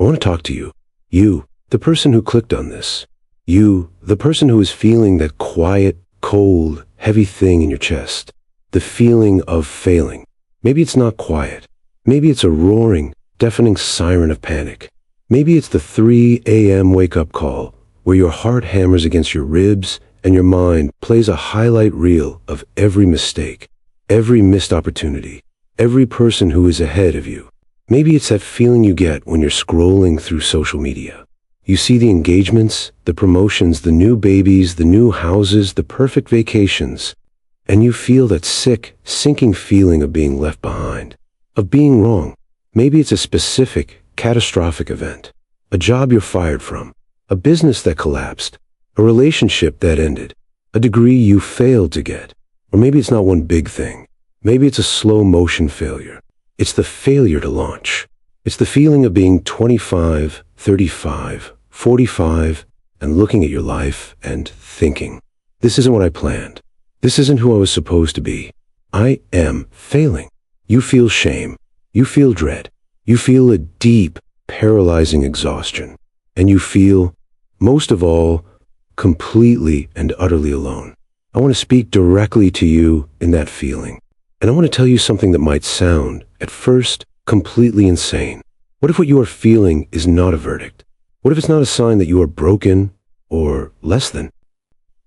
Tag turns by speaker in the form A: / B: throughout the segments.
A: I want to talk to you. You, the person who clicked on this. You, the person who is feeling that quiet, cold, heavy thing in your chest. The feeling of failing. Maybe it's not quiet. Maybe it's a roaring, deafening siren of panic. Maybe it's the 3 a.m. wake-up call where your heart hammers against your ribs and your mind plays a highlight reel of every mistake, every missed opportunity, every person who is ahead of you. Maybe it's that feeling you get when you're scrolling through social media. You see the engagements, the promotions, the new babies, the new houses, the perfect vacations, and you feel that sick, sinking feeling of being left behind, of being wrong. Maybe it's a specific, catastrophic event, a job you're fired from, a business that collapsed, a relationship that ended, a degree you failed to get. Or maybe it's not one big thing. Maybe it's a slow motion failure. It's the failure to launch. It's the feeling of being 25, 35, 45, and looking at your life and thinking, this isn't what I planned. This isn't who I was supposed to be. I am failing. You feel shame. You feel dread. You feel a deep, paralyzing exhaustion. And you feel, most of all, completely and utterly alone. I want to speak directly to you in that feeling. And I want to tell you something that might sound, at first, completely insane. What if what you are feeling is not a verdict? What if it's not a sign that you are broken or less than?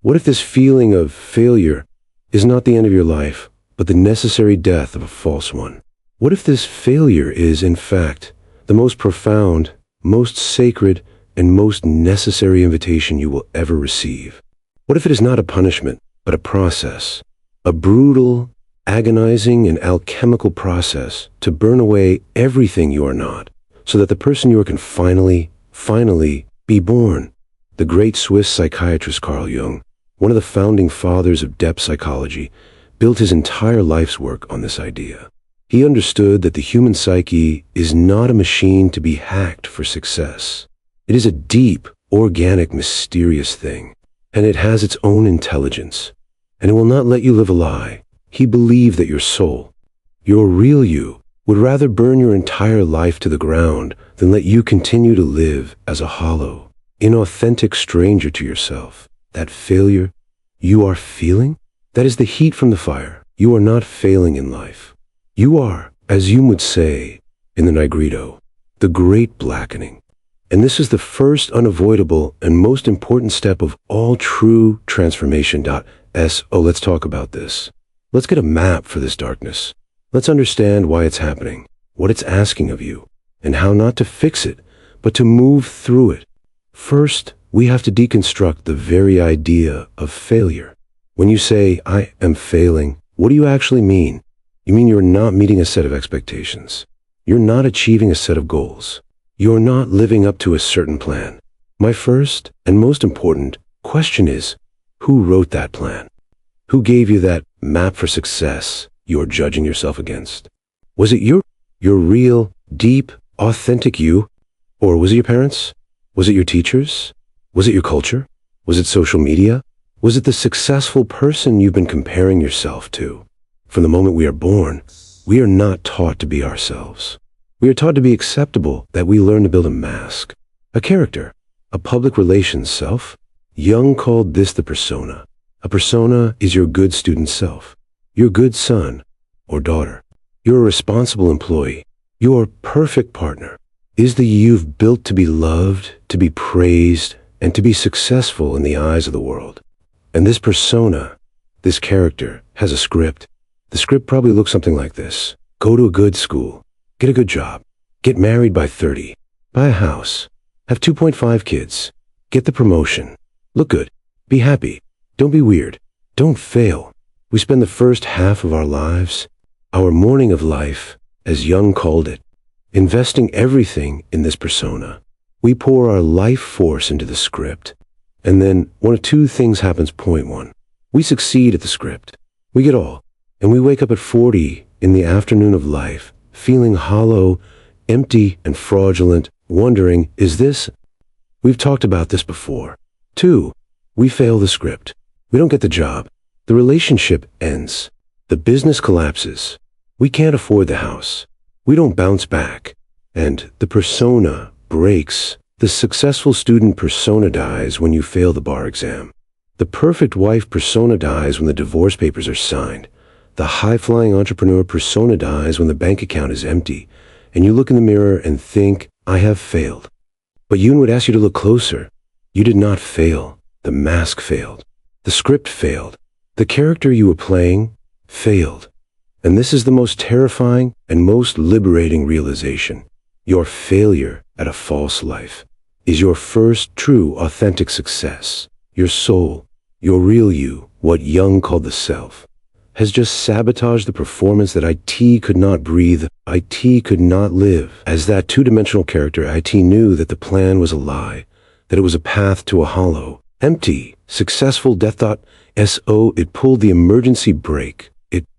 A: What if this feeling of failure is not the end of your life, but the necessary death of a false one? What if this failure is, in fact, the most profound, most sacred, and most necessary invitation you will ever receive? What if it is not a punishment, but a process, a brutal, agonizing, and alchemical process to burn away everything you are not, so that the person you are can finally be born? The great Swiss psychiatrist Carl Jung, one of the founding fathers of depth psychology, built his entire life's work on this idea. He understood that the human psyche is not a machine to be hacked for success. It is a deep, organic, mysterious thing, and it has its own intelligence, and it will not let you live a lie. He believed that your soul, your real you, would rather burn your entire life to the ground than let you continue to live as a hollow, inauthentic stranger to yourself. That failure you are feeling, that is the heat from the fire. You are not failing in life. You are, as Jung would say in the Negrito, the great blackening. And this is the first unavoidable and most important step of all true transformation. Let's talk about this. Let's get a map for this darkness. Let's understand why it's happening, what it's asking of you, and how not to fix it, but to move through it. First, we have to deconstruct the very idea of failure. When you say, I am failing, what do you actually mean? You mean you're not meeting a set of expectations. You're not achieving a set of goals. You're not living up to a certain plan. My first and most important question is, who wrote that plan? Who gave you that map for success you're judging yourself against? Was it your real, deep, authentic you? Or was it your parents? Was it your teachers? Was it your culture? Was it social media? Was it the successful person you've been comparing yourself to? From the moment we are born, we are not taught to be ourselves. We are taught to be acceptable, that we learn to build a mask, a character, a public relations self. Jung called this the persona. A persona is your good student self, your good son or daughter, your responsible employee, your perfect partner. Is the you've built to be loved, to be praised, and to be successful in the eyes of the world. And this persona, this character, has a script. The script probably looks something like this. Go to a good school, get a good job, get married by 30, buy a house, have 2.5 kids, get the promotion, look good, be happy, don't be weird, don't fail. We spend the first half of our lives, our morning of life, as Jung called it, investing everything in this persona. We pour our life force into the script, and then one of two things happens. Point one, we succeed at the script. We get all, and we wake up at 40 in the afternoon of life, feeling hollow, empty, and fraudulent, wondering, is this? We've talked about this before. Two, we fail the script. We don't get the job. The relationship ends. The business collapses. We can't afford the house. We don't bounce back. And the persona breaks. The successful student persona dies when you fail the bar exam. The perfect wife persona dies when the divorce papers are signed. The high-flying entrepreneur persona dies when the bank account is empty, and you look in the mirror and think, I have failed. But Jung would ask you to look closer. You did not fail. The mask failed. The script failed. The character you were playing failed. And this is the most terrifying and most liberating realization. Your failure at a false life is your first true authentic success. Your soul, your real you, what Jung called the self, has just sabotaged the performance that IT could not breathe, IT could not live. As that two-dimensional character, IT knew that the plan was a lie, that it was a path to a hollow, empty, successful death thought. It pulled the emergency brake.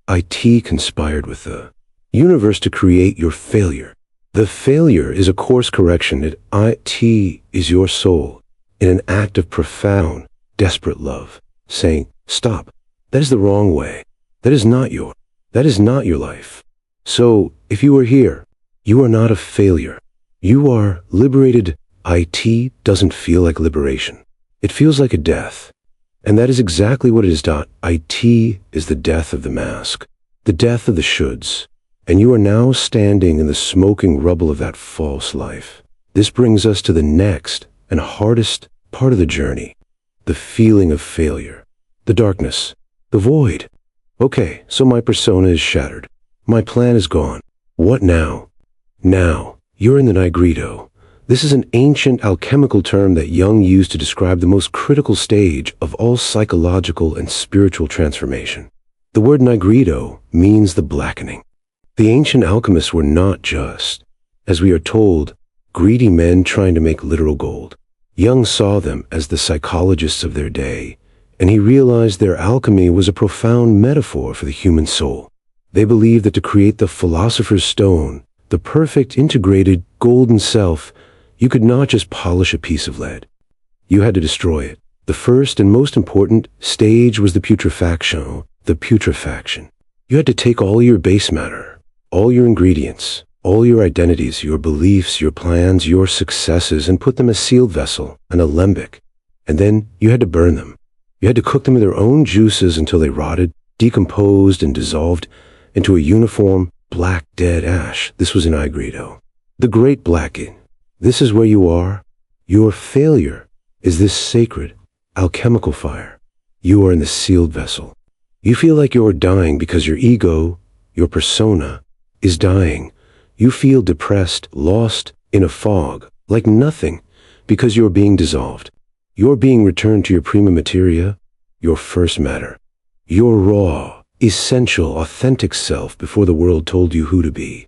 A: IT conspired with the universe to create your failure. The failure is a course correction. IT is your soul in an act of profound, desperate love, saying, stop, that is the wrong way. That is not your life. So, if you are here, you are not a failure. You are liberated. IT doesn't feel like liberation. It feels like a death. And that is exactly what it is. IT is the death of the mask, the death of the shoulds. And you are now standing in the smoking rubble of that false life. This brings us to the next and hardest part of the journey, the feeling of failure, the darkness, the void. Okay, so my persona is shattered. My plan is gone. What now? Now, you're in the nigredo. This is an ancient alchemical term that Jung used to describe the most critical stage of all psychological and spiritual transformation. The word nigredo means the blackening. The ancient alchemists were not just, as we are told, greedy men trying to make literal gold. Jung saw them as the psychologists of their day, and he realized their alchemy was a profound metaphor for the human soul. They believed that to create the philosopher's stone, the perfect integrated golden self, you could not just polish a piece of lead. You had to destroy it. The first and most important stage was the putrefaction. You had to take all your base matter, all your ingredients, all your identities, your beliefs, your plans, your successes, and put them in a sealed vessel, an alembic. And then you had to burn them. You had to cook them in their own juices until they rotted, decomposed, and dissolved into a uniform, black, dead ash. This was in Nigredo. The great blacking. This is where you are. Your failure is this sacred, alchemical fire. You are in the sealed vessel. You feel like you are dying because your ego, your persona, is dying. You feel depressed, lost in a fog, like nothing, because you are being dissolved. You're being returned to your prima materia, your first matter, your raw, essential, authentic self before the world told you who to be.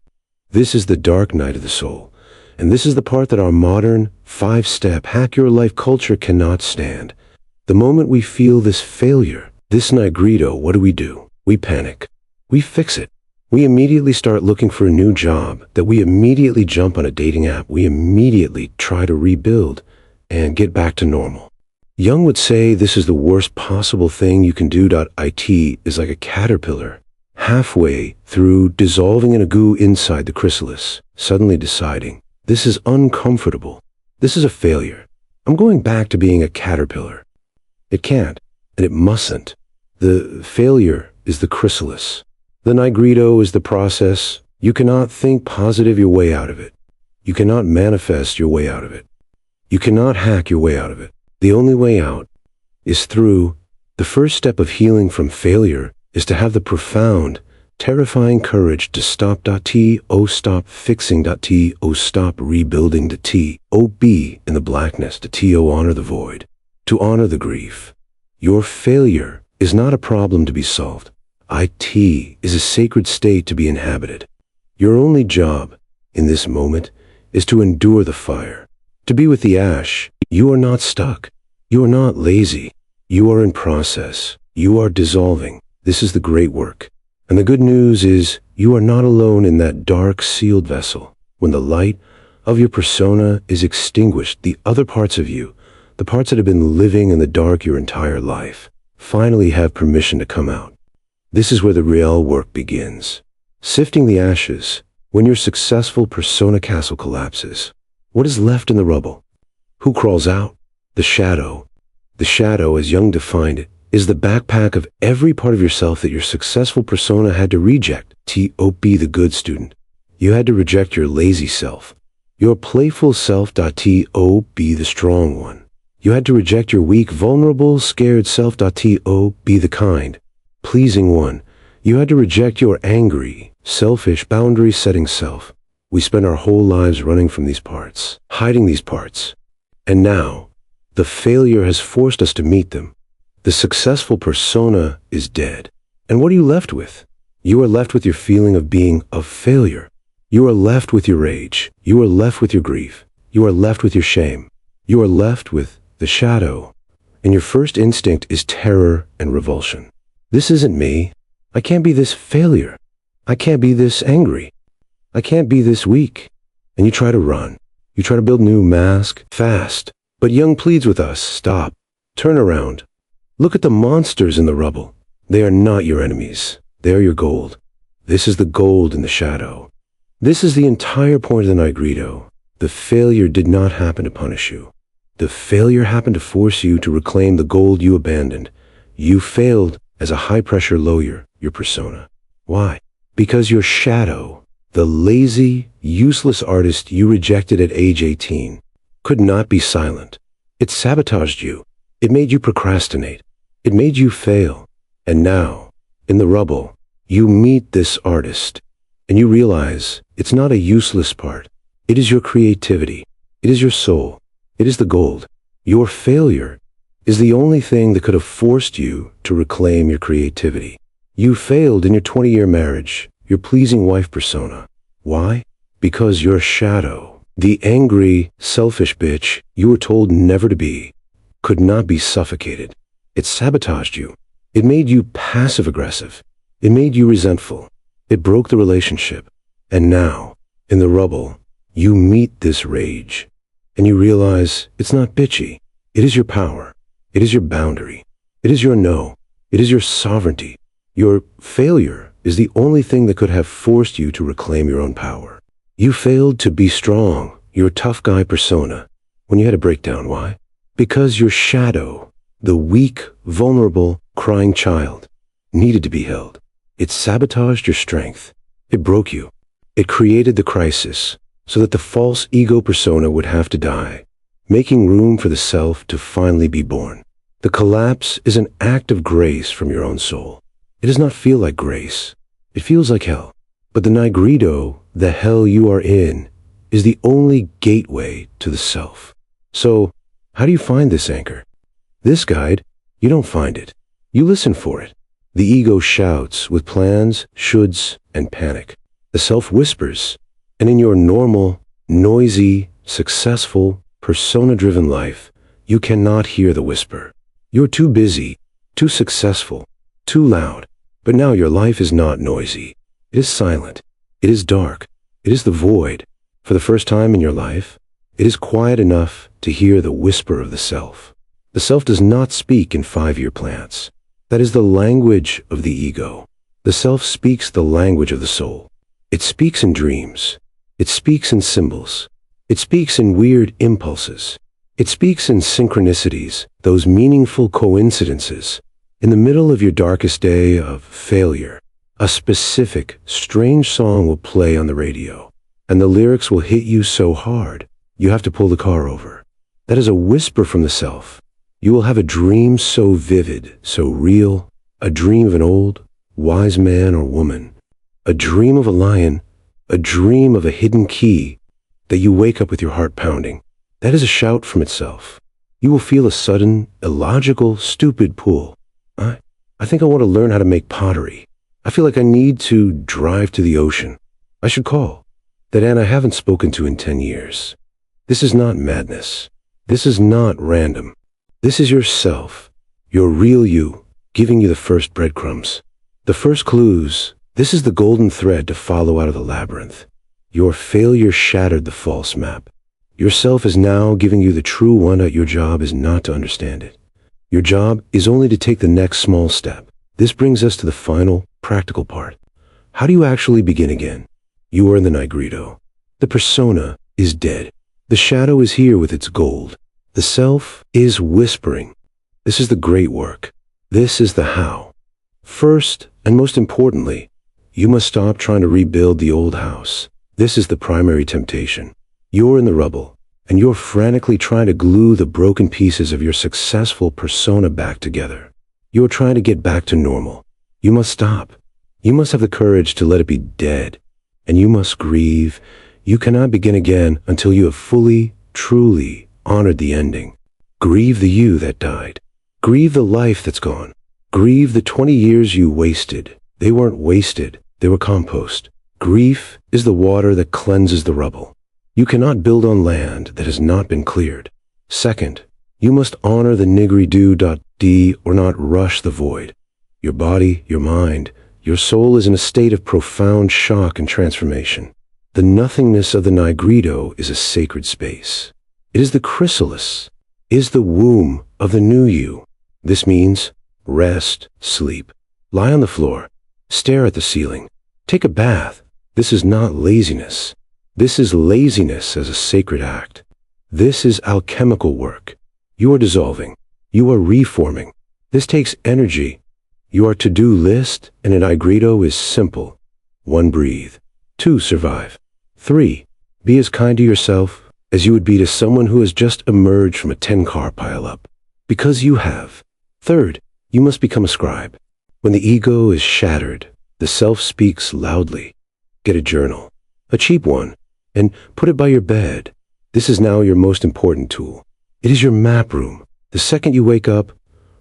A: This is the dark night of the soul. And this is the part that our modern, 5-step, hack your life culture cannot stand. The moment we feel this failure, this nigredo, what do? We panic. We fix it. We immediately start looking for a new job, that we immediately jump on a dating app. We immediately try to rebuild and get back to normal. Jung would say this is the worst possible thing you can do. It is like a caterpillar, halfway through dissolving in a goo inside the chrysalis, suddenly deciding, this is uncomfortable. This is a failure. I'm going back to being a caterpillar. It can't, and it mustn't. The failure is the chrysalis. The nigredo is the process. You cannot think positive your way out of it. You cannot manifest your way out of it. You cannot hack your way out of it. The only way out is through. The first step of healing from failure is to have the profound, terrifying courage to stop stop fixing stop rebuilding be in the blackness honor the void, to honor the grief. Your failure is not a problem to be solved. It is a sacred state to be inhabited. Your only job in this moment is to endure the fire, to be with the ash. You are not stuck. You are not lazy. You are in process. You are dissolving. This is the great work. And the good news is you are not alone in that dark sealed vessel. When the light of your persona is extinguished, the other parts of you, the parts that have been living in the dark your entire life, finally have permission to come out. This is where the real work begins. Sifting the ashes when your successful persona castle collapses. What is left in the rubble? Who crawls out? The shadow. The shadow, as Jung defined it, is the backpack of every part of yourself that your successful persona had to reject. T.O.P. the good student. You had to reject your lazy self. Your playful self. T.O.P. the strong one. You had to reject your weak, vulnerable, scared self. T.O.P. the kind, pleasing one. You had to reject your angry, selfish, boundary-setting self. We spend our whole lives running from these parts, hiding these parts. And now, the failure has forced us to meet them. The successful persona is dead. And what are you left with? You are left with your feeling of being a failure. You are left with your rage. You are left with your grief. You are left with your shame. You are left with the shadow. And your first instinct is terror and revulsion. This isn't me. I can't be this failure. I can't be this angry. I can't be this weak. And you try to run. You try to build new mask fast. But Jung pleads with us, stop. Turn around. Look at the monsters in the rubble. They are not your enemies. They are your gold. This is the gold in the shadow. This is the entire point of the Nigredo. The failure did not happen to punish you. The failure happened to force you to reclaim the gold you abandoned. You failed as a high-pressure lawyer, your persona. Why? Because your shadow, the lazy, useless artist you rejected at age 18, could not be silent. It sabotaged you. It made you procrastinate. It made you fail. And now, in the rubble, you meet this artist, and you realize it's not a useless part. It is your creativity. It is your soul. It is the gold. Your failure is the only thing that could have forced you to reclaim your creativity. You failed in your 20-year marriage, your pleasing wife persona. Why? Because your shadow, the angry, selfish bitch you were told never to be, could not be suffocated. It sabotaged you. It made you passive-aggressive. It made you resentful. It broke the relationship. And now, in the rubble, you meet this rage. And you realize it's not bitchy. It is your power. It is your boundary. It is your no. It is your sovereignty. Your failure is the only thing that could have forced you to reclaim your own power. You failed to be strong, your tough guy persona, when you had a breakdown. Why? Because your shadow, the weak, vulnerable, crying child, needed to be held. It sabotaged your strength. It broke you. It created the crisis so that the false ego persona would have to die, making room for the self to finally be born. The collapse is an act of grace from your own soul. It does not feel like grace. It feels like hell. But the Nigredo, the hell you are in, is the only gateway to the self. So, how do you find this anchor? This guide, you don't find it. You listen for it. The ego shouts with plans, shoulds, and panic. The self whispers. And in your normal, noisy, successful, persona-driven life, you cannot hear the whisper. You're too busy, too successful, too loud. But now your life is not noisy. It is silent. It is dark. It is the void. For the first time in your life, it is quiet enough to hear the whisper of the self. The self does not speak in 5-year plans. That is the language of the ego. The self speaks the language of the soul. It speaks in dreams. It speaks in symbols. It speaks in weird impulses. It speaks in synchronicities, those meaningful coincidences. In the middle of your darkest day of failure, a specific, strange song will play on the radio, and the lyrics will hit you so hard, you have to pull the car over. That is a whisper from the self. You will have a dream so vivid, so real, a dream of an old, wise man or woman, a dream of a lion, a dream of a hidden key, that you wake up with your heart pounding. That is a shout from itself. You will feel a sudden, illogical, stupid pull. I think I want to learn how to make pottery. I feel like I need to drive to the ocean. I should call. That Anne I haven't spoken to in 10 years. This is not madness. This is not random. This is yourself, your real you, giving you the first breadcrumbs. The first clues. This is the golden thread to follow out of the labyrinth. Your failure shattered the false map. Yourself is now giving you the true one. Your job is not to understand it. Your job is only to take the next small step. This brings us to the final, practical part. How do you actually begin again? You are in the Nigredo. The persona is dead. The shadow is here with its gold. The self is whispering. This is the great work. This is the how. First, and most importantly, you must stop trying to rebuild the old house. This is the primary temptation. You're in the rubble, and you're frantically trying to glue the broken pieces of your successful persona back together. You're trying to get back to normal. You must stop. You must have the courage to let it be dead. And you must grieve. You cannot begin again until you have fully, truly honored the ending. Grieve the you that died. Grieve the life that's gone. Grieve the 20 years you wasted. They weren't wasted. They were compost. Grief is the water that cleanses the rubble. You cannot build on land that has not been cleared. Second, you must honor the niggly-do.d or not rush the void. Your body, your mind, your soul is in a state of profound shock and transformation. The nothingness of the nigredo is a sacred space. It is the chrysalis, is the womb of the new you. This means rest, sleep, lie on the floor, stare at the ceiling, take a bath. This is not laziness. This is laziness as a sacred act. This is alchemical work. You are dissolving. You are reforming. This takes energy. Your to-do list and an nigredo is simple. 1, breathe. 2, survive. 3, be as kind to yourself as you would be to someone who has just emerged from a 10-car pileup. Because you have. Third, you must become a scribe. When the ego is shattered, the self speaks loudly. Get a journal, a cheap one, and put it by your bed. This is now your most important tool. It is your map room. The second you wake up,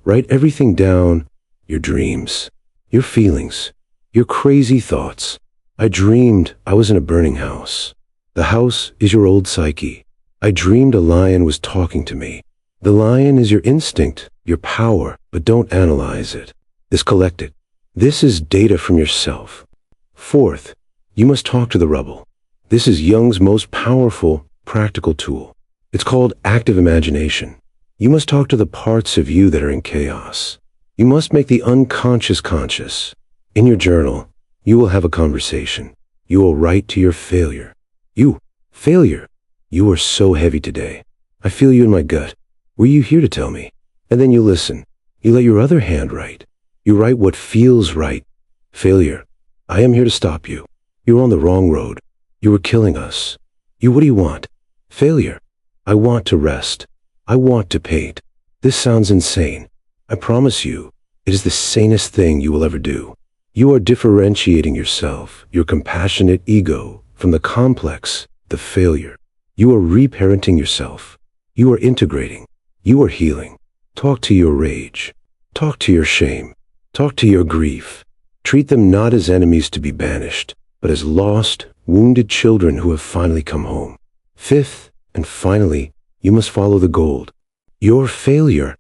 A: write everything down, your dreams, your feelings, your crazy thoughts. I dreamed I was in a burning house. The house is your old psyche. I dreamed a lion was talking to me. The lion is your instinct, your power, but don't analyze it. This collect it. This is data from yourself. Fourth, you must talk to the rubble. This is Jung's most powerful, practical tool. It's called active imagination. You must talk to the parts of you that are in chaos. You must make the unconscious conscious. In your journal, you will have a conversation. You will write to your failure. You, failure, you are so heavy today. I feel you in my gut. Were you here to tell me? And then you listen. You let your other hand write. You write what feels right. Failure, I am here to stop you. You're on the wrong road. You were killing us. You, what do you want? Failure, I want to rest. I want to paint. This sounds insane. I promise you, it is the sanest thing you will ever do. You are differentiating yourself, your compassionate ego, from the complex, the failure. You are reparenting yourself. You are integrating. You are healing. Talk to your rage. Talk to your shame. Talk to your grief. Treat them not as enemies to be banished, but as lost, wounded children who have finally come home. Fifth, and finally, you must follow the gold. Your failure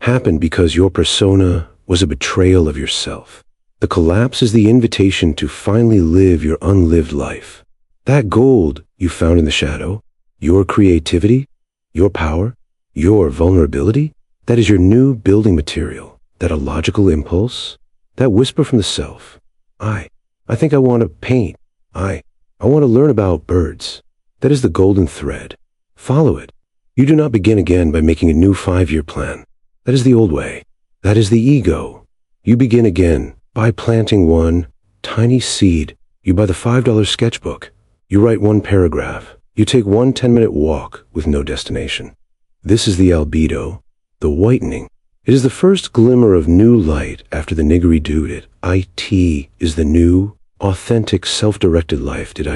A: happened because your persona was a betrayal of yourself. The collapse is the invitation to finally live your unlived life. That gold you found in the shadow, your creativity, your power, your vulnerability, that is your new building material, that illogical impulse, that whisper from the self. I think I want to paint. I want to learn about birds. That is the golden thread. Follow it. You do not begin again by making a new 5-year plan. That is the old way. That is the ego. You begin again by planting one tiny seed. You buy the $5 sketchbook. You write one paragraph. You take one 10-minute walk with no destination. This is the albedo, the whitening. It is the first glimmer of new light after the niggly-dood. It is the new, authentic, self-directed life. It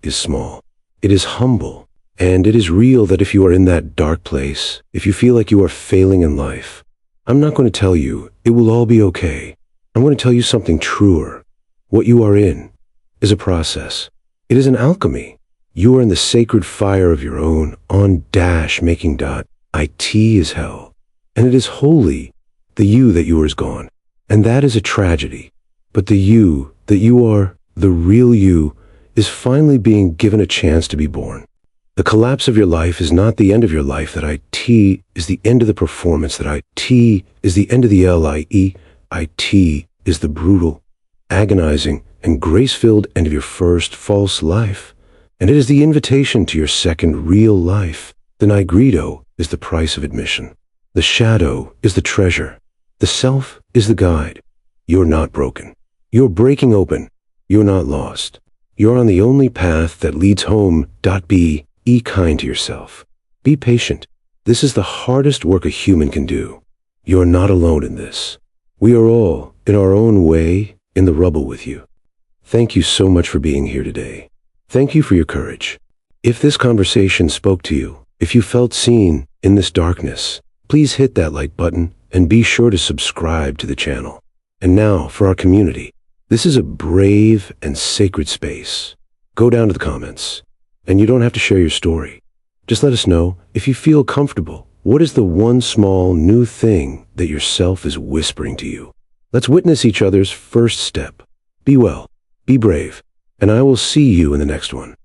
A: is small. It is humble. And it is real that if you are in that dark place, if you feel like you are failing in life, I'm not going to tell you it will all be okay. I'm going to tell you something truer. What you are in is a process. It is an alchemy. You are in the sacred fire of your own on-making. It is hell. And it is holy. The you that you are is gone. And that is a tragedy. But the you that you are, the real you, is finally being given a chance to be born. The collapse of your life is not the end of your life. That it is the end of the performance. That it is the end of the lie. It is the brutal, agonizing, and grace-filled end of your first false life. And it is the invitation to your second real life. The nigredo is the price of admission. The shadow is the treasure. The self is the guide. You're not broken. You're breaking open. You're not lost. You're on the only path that leads home. Be kind to yourself. Be patient. This is the hardest work a human can do. You're not alone in this. We are all, in our own way, in the rubble with you. Thank you so much for being here today. Thank you for your courage. If this conversation spoke to you, if you felt seen in this darkness, please hit that like button and be sure to subscribe to the channel. And now, for our community, this is a brave and sacred space. Go down to the comments, and you don't have to share your story. Just let us know if you feel comfortable. What is the one small new thing that yourself is whispering to you? Let's witness each other's first step. Be well, be brave, and I will see you in the next one.